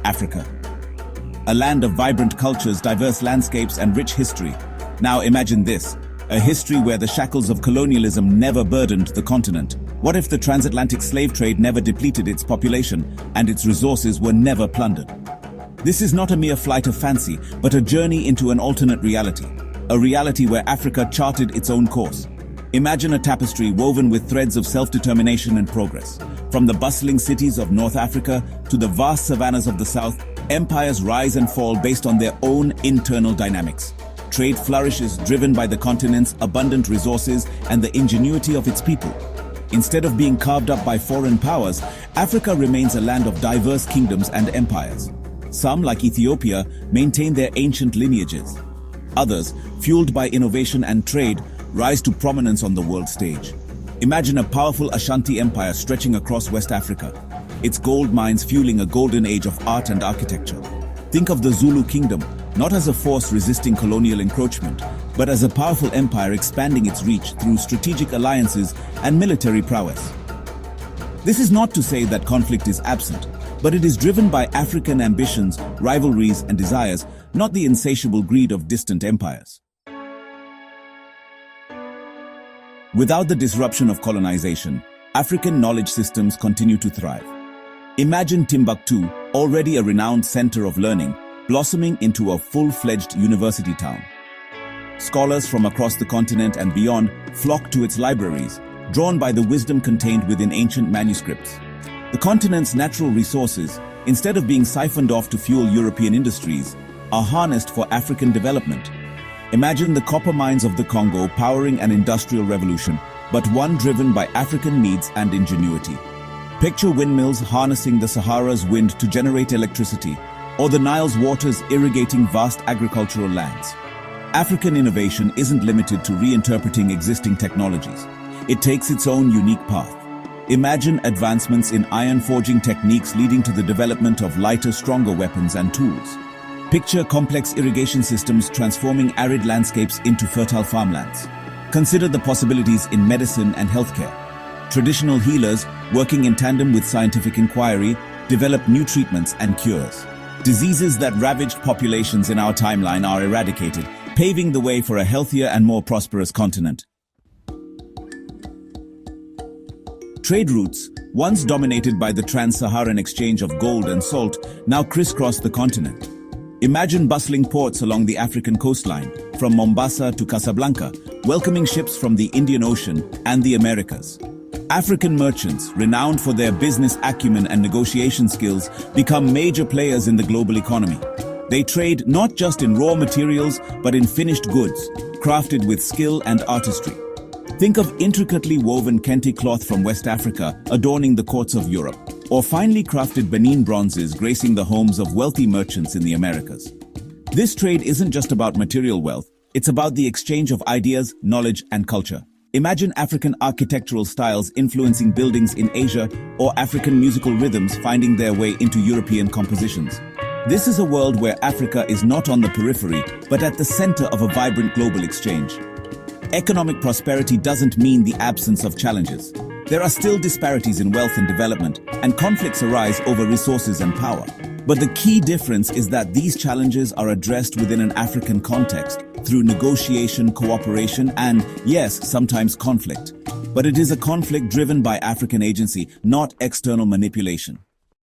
Africa. A land of vibrant cultures, diverse landscapes, and rich history. Now imagine this, a history where the shackles of colonialism never burdened the continent. What if the transatlantic slave trade never depleted its population and its resources were never plundered? This is not a mere flight of fancy, but a journey into an alternate reality. A reality where Africa charted its own course. Imagine a tapestry woven with threads of self-determination and progress. From the bustling cities of North Africa to the vast savannas of the South, empires rise and fall based on their own internal dynamics. Trade flourishes driven by the continent's abundant resources and the ingenuity of its people. Instead of being carved up by foreign powers, Africa remains a land of diverse kingdoms and empires. Some, like Ethiopia, maintain their ancient lineages. Others, fueled by innovation and trade, rise to prominence on the world stage. Imagine a powerful Ashanti empire stretching across West Africa, its gold mines fueling a golden age of art and architecture. Think of the Zulu kingdom, not as a force resisting colonial encroachment, but as a powerful empire expanding its reach through strategic alliances and military prowess. This is not to say that conflict is absent, but it is driven by African ambitions, rivalries, and desires, not the insatiable greed of distant empires. Without the disruption of colonization, African knowledge systems continue to thrive. Imagine Timbuktu, already a renowned center of learning, blossoming into a full-fledged university town. Scholars from across the continent and beyond flock to its libraries, drawn by the wisdom contained within ancient manuscripts. The continent's natural resources, instead of being siphoned off to fuel European industries, are harnessed for African development. Imagine the copper mines of the Congo powering an industrial revolution, but one driven by African needs and ingenuity. Picture windmills harnessing the Sahara's wind to generate electricity, or the Nile's waters irrigating vast agricultural lands. African innovation isn't limited to reinterpreting existing technologies. It takes its own unique path. Imagine advancements in iron forging techniques leading to the development of lighter, stronger weapons and tools. Picture complex irrigation systems transforming arid landscapes into fertile farmlands. Consider the possibilities in medicine and healthcare. Traditional healers, working in tandem with scientific inquiry, develop new treatments and cures. Diseases that ravaged populations in our timeline are eradicated, paving the way for a healthier and more prosperous continent. Trade routes, once dominated by the trans-Saharan exchange of gold and salt, now crisscross the continent. Imagine bustling ports along the African coastline, from Mombasa to Casablanca, welcoming ships from the Indian Ocean and the Americas. African merchants, renowned for their business acumen and negotiation skills, become major players in the global economy. They trade not just in raw materials, but in finished goods, crafted with skill and artistry. Think of intricately woven kente cloth from West Africa adorning the courts of Europe, or finely crafted Benin bronzes gracing the homes of wealthy merchants in the Americas. This trade isn't just about material wealth, it's about the exchange of ideas, knowledge, and culture. Imagine African architectural styles influencing buildings in Asia, or African musical rhythms finding their way into European compositions. This is a world where Africa is not on the periphery, but at the center of a vibrant global exchange. Economic prosperity doesn't mean the absence of challenges. There are still disparities in wealth and development, and conflicts arise over resources and power. But the key difference is that these challenges are addressed within an African context, through negotiation, cooperation, and, yes, sometimes conflict. But it is a conflict driven by African agency, not external manipulation.